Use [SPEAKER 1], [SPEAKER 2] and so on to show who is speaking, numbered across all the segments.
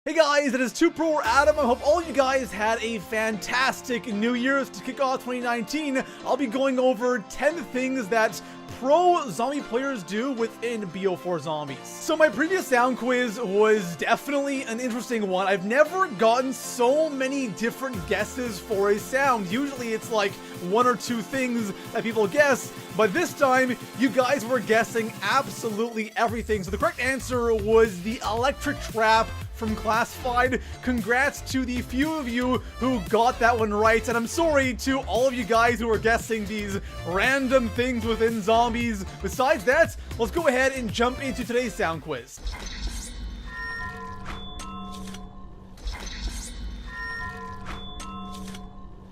[SPEAKER 1] Hey guys, it is 2Pro Adam. I hope all you guys had a fantastic New Year's. To kick off 2019, I'll be going over 10 things that pro zombie players do within BO4 Zombies. So my previous sound quiz was definitely an interesting one. I've never gotten so many different guesses for a sound. Usually it's like one or two things that people guess, but this time you guys were guessing absolutely everything. So the correct answer was the electric trap from Classified. Congrats to the few of you who got that one right, and I'm sorry to all of you guys who are guessing these random things within zombies. Besides that, let's go ahead and jump into today's sound quiz.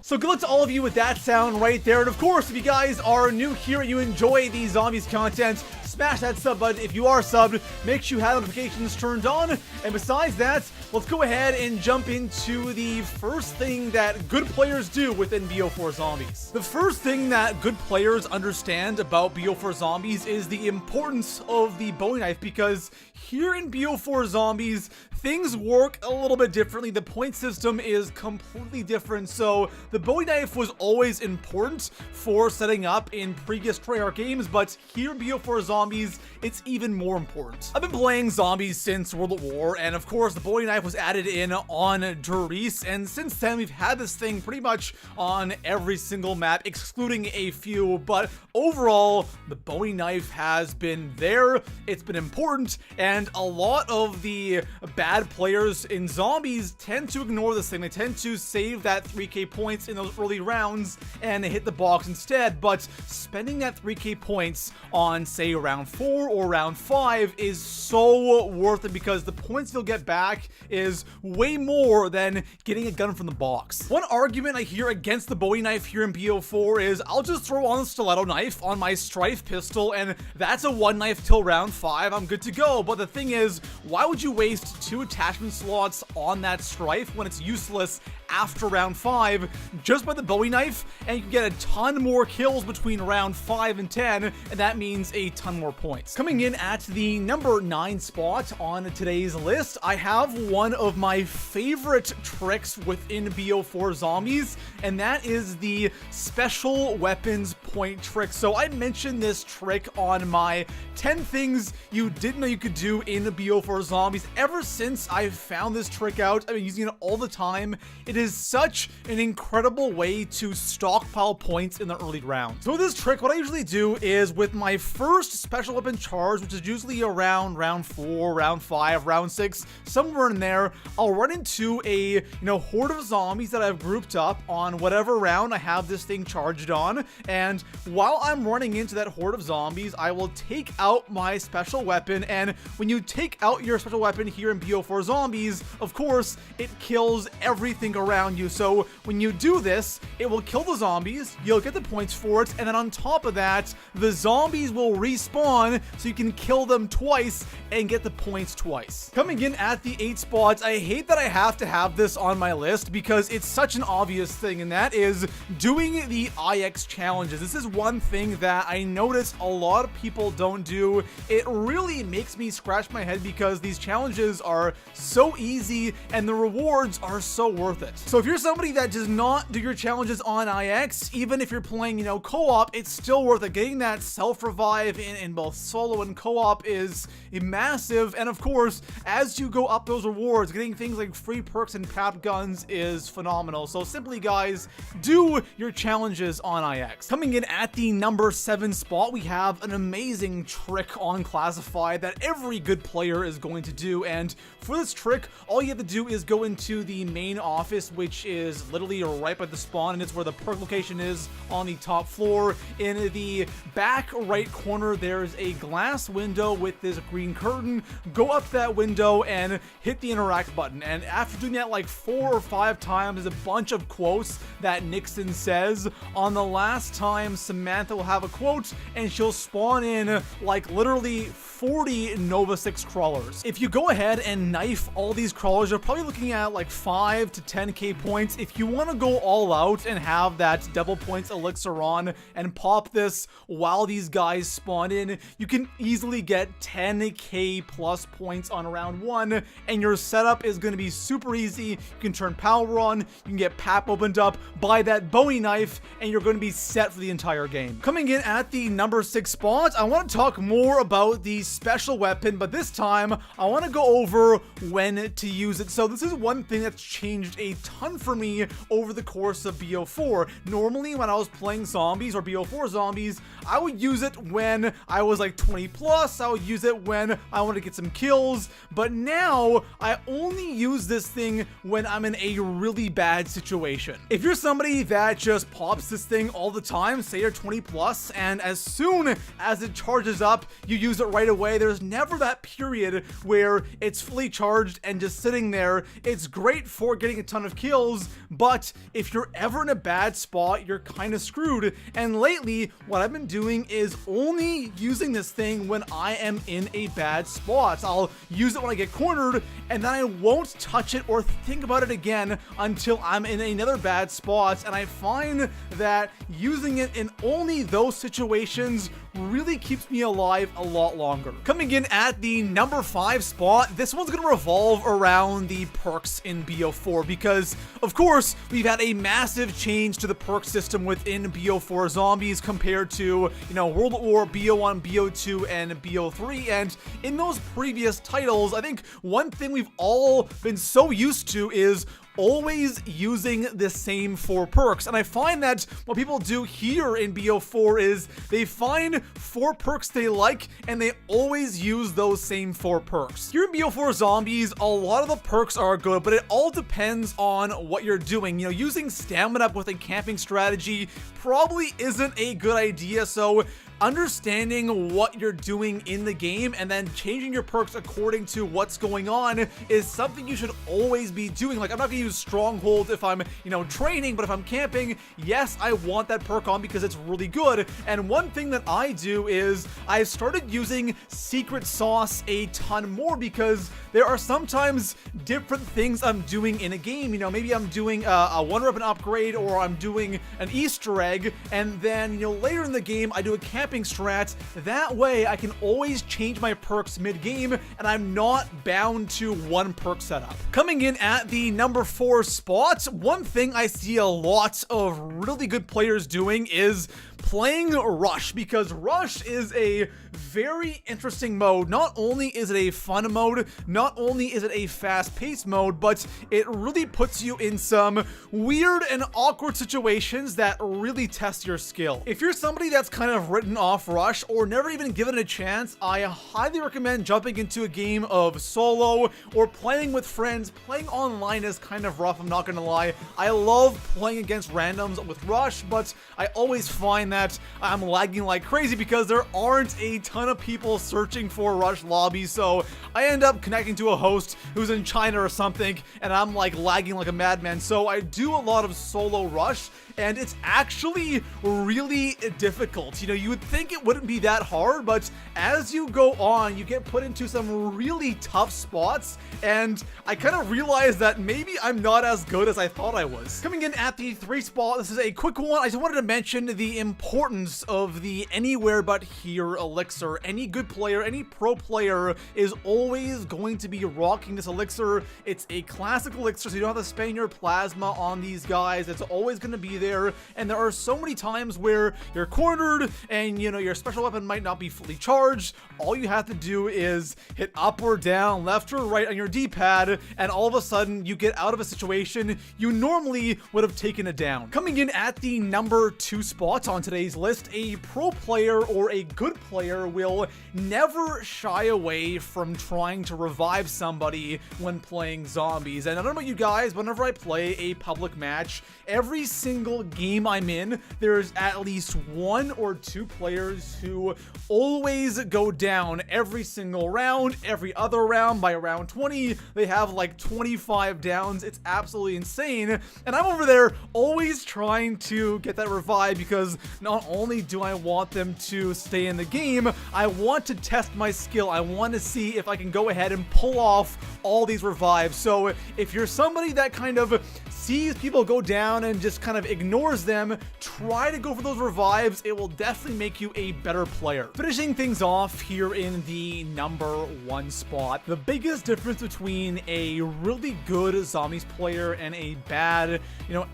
[SPEAKER 1] So good luck to all of you with that sound right there. And of course, if you guys are new here and you enjoy the zombies content, smash that sub button. If you are subbed, make sure you have notifications turned on. And besides that, let's go ahead and jump into the first thing that good players do within BO4 Zombies. The first thing that good players understand about BO4 Zombies is the importance of the Bowie knife, because here in BO4 Zombies, things work a little bit differently. The point system is completely different, so the Bowie knife was always important for setting up in previous Treyarch games, but here in BO4 Zombies, it's even more important. I've been playing zombies since World at War, and of course the Bowie knife was added in on Durice, and since then we've had this thing pretty much on every single map, excluding a few, but overall, the Bowie knife has been there, it's been important, and a lot of the bad players in zombies tend to ignore this thing. They tend to save that 3k points in those early rounds and hit the box instead, but spending that 3k points on, say, round 4 or round 5 is so worth it, because the points you'll get back is way more than getting a gun from the box. One argument I hear against the Bowie knife here in BO4 is I'll just throw on the stiletto knife on my Strife pistol and that's a one knife till round 5, I'm good to go. But the thing is, why would you waste 2 attachment slots on that Strife when it's useless after round 5 just by the Bowie knife, and you can get a ton more kills between round 5 and 10, and that means a ton more points. Coming in at the number 9 spot on today's list, I have one of my favorite tricks within BO4 Zombies, and that is the special weapons point trick. So I mentioned this trick on my 10 things you didn't know you could do in BO4 Zombies. Ever since I found this trick out, I've been using it all the time. It is such an incredible way to stockpile points in the early rounds. So with this trick, what I usually do is with my first special weapon charge, which is usually around round 4, round 5, round 6, somewhere in there, I'll run into a horde of zombies that I've grouped up on whatever round I have this thing charged on, and while I'm running into that horde of zombies, I will take out my special weapon. And when you take out your special weapon here in BO4 Zombies, of course, it kills everything around you. So when you do this, it will kill the zombies, you'll get the points for it, and then on top of that, the zombies will respawn so you can kill them twice and get the points twice. Coming in at the 8th spot, I hate that I have to have this on my list because it's such an obvious thing, and that is doing the IX challenges. This is one thing that I notice a lot of people don't do. It really makes me scratch my head because these challenges are so easy and the rewards are so worth it. So if you're somebody that does not do your challenges on IX, even if you're playing, co-op, it's still worth it. Getting that self-revive in both solo and co-op is massive, and of course, as you go up those rewards, getting things like free perks and pap guns is phenomenal. So simply, guys, do your challenges on IX. Coming in at the number 7 spot, we have an amazing trick on Classified that every good player is going to do, and for this trick, all you have to do is go into the main office, which is literally right by the spawn, and it's where the perk location is on the top floor. In the back right corner, there's a glass window with this green curtain. Go up that window and hit the interact button, and after doing that like 4 or 5 times, there's a bunch of quotes that Nixon says. On the last time, Samantha will have a quote, and she'll spawn in like literally 40 Nova 6 crawlers. If you go ahead and knife all these crawlers, you're probably looking at like 5 to 10 10k points. If you want to go all out and have that double points elixir on and pop this while these guys spawn in, you can easily get 10k plus points on round 1, and your setup is going to be super easy. You can turn power on, you can get Pap opened up, buy that Bowie knife, and you're going to be set for the entire game. Coming in at the number 6 spot, I want to talk more about the special weapon, but this time I want to go over when to use it. So this is one thing that's changed a ton for me over the course of BO4. Normally when I was playing zombies or BO4 zombies, I would use it when I was like 20 plus, I would use it when I want to get some kills, but now I only use this thing when I'm in a really bad situation. If you're somebody that just pops this thing all the time, say you're 20 plus, and as soon as it charges up, you use it right away, there's never that period where it's fully charged and just sitting there. It's great for getting a ton of kills, but if you're ever in a bad spot, you're kind of screwed. And lately, what I've been doing is only using this thing when I am in a bad spot. I'll use it when I get cornered, and then I won't touch it or think about it again until I'm in another bad spot. And I find that using it in only those situations really keeps me alive a lot longer. Coming in at the number 5 spot, this one's gonna revolve around the perks in BO4, because of course we've had a massive change to the perk system within BO4 zombies compared to, you know, World at War, BO1, BO2, and BO3. And in those previous titles, I think one thing we've all been so used to is always using the same 4 perks. And I find that what people do here in BO4 is they find 4 perks they like and they always use those same 4 perks. Here in BO4 zombies, a lot of the perks are good, but it all depends on what you're doing. You know, using stamina up with a camping strategy probably isn't a good idea, so understanding what you're doing in the game and then changing your perks according to what's going on is something you should always be doing. Like, I'm not gonna use Stronghold if I'm, you know, training, but if I'm camping, yes, I want that perk on because it's really good. And one thing that I do is I've started using Secret Sauce a ton more, because there are sometimes different things I'm doing in a game. You know, maybe I'm doing a one-weapon upgrade, or I'm doing an Easter egg, and then, you know, later in the game I do a camping strat. That way I can always change my perks mid-game and I'm not bound to one perk setup. Coming in at the number 4 spot, one thing I see a lot of really good players doing is playing Rush, because Rush is a very interesting mode. Not only is it a fun mode, not only is it a fast-paced mode, but it really puts you in some weird and awkward situations that really test your skill. If you're somebody that's kind of written off Rush or never even given it a chance, I highly recommend jumping into a game of solo or playing with friends. Playing online is kind of rough, I'm not gonna lie. I love playing against randoms with Rush, but I always find that I'm lagging like crazy because there aren't a ton of people searching for Rush lobbies, so I end up connecting to a host who's in China or something, and I'm like lagging like a madman. So I do a lot of solo Rush, and it's actually really difficult. You know, you would think it wouldn't be that hard, but as you go on, you get put into some really tough spots, and I kind of realized that maybe I'm not as good as I thought I was. Coming in at the 3 spot, this is a quick one. I just wanted to mention the importance of the anywhere but here elixir. Any good player, any pro player is always going to be rocking this elixir. It's a classic elixir, so you don't have to spend your plasma on these guys. It's always going to be there, and there are so many times where you're cornered and, you know, your special weapon might not be fully charged. All you have to do is hit up or down, left or right on your D-pad, and all of a sudden you get out of a situation you normally would have taken it down. Coming in at the number 2 spot on today's list, a pro player or a good player will never shy away from trying to revive somebody when playing zombies. And I don't know about you guys, whenever I play a public match, every single game I'm in, there's at least 1 or 2 players who always go down every single round. Every other round, by round 20, they have like 25 downs. It's absolutely insane. And I'm over there always trying to get that revive, because not only do I want them to stay in the game, I want to test my skill. I want to see if I can go ahead and pull off all these revives. So if you're somebody that kind of sees people go down and just kind of ignores them, try to go for those revives. It will definitely make you a better player. Finishing things off here in the number 1 spot, the biggest difference between a really good zombies player and a bad,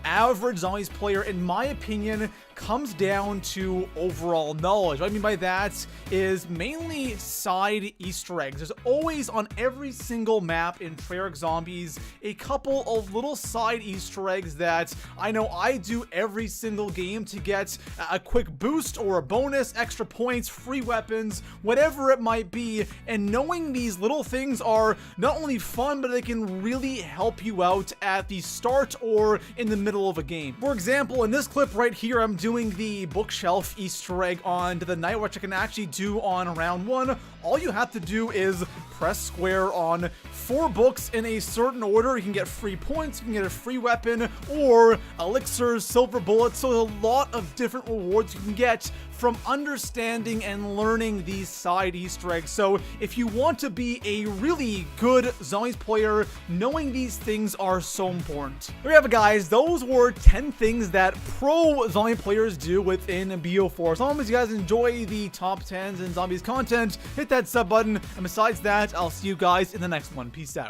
[SPEAKER 1] average zombies player, in my opinion, comes down to overall knowledge. What I mean by that is mainly side Easter eggs. There's always on every single map in Treyarch Zombies a couple of little side Easter eggs that I know I do every single game to get a quick boost or a bonus, extra points, free weapons, whatever it might be. And knowing these little things are not only fun, but they can really help you out at the start or in the middle of a game. For example, in this clip right here, I'm doing the bookshelf Easter egg on the night, which I can actually do on round 1. All you have to do is press square on 4 books in a certain order. You can get free points, you can get a free weapon, or elixirs, silver bullets. So there's a lot of different rewards you can get from understanding and learning these side Easter eggs. So if you want to be a really good zombies player, knowing these things are so important. There you have it, guys. Those were 10 things that pro zombie players do within BO4. As long as you guys enjoy the top 10s and zombies content, hit that sub button. And besides that, I'll see you guys in the next one. Peace out.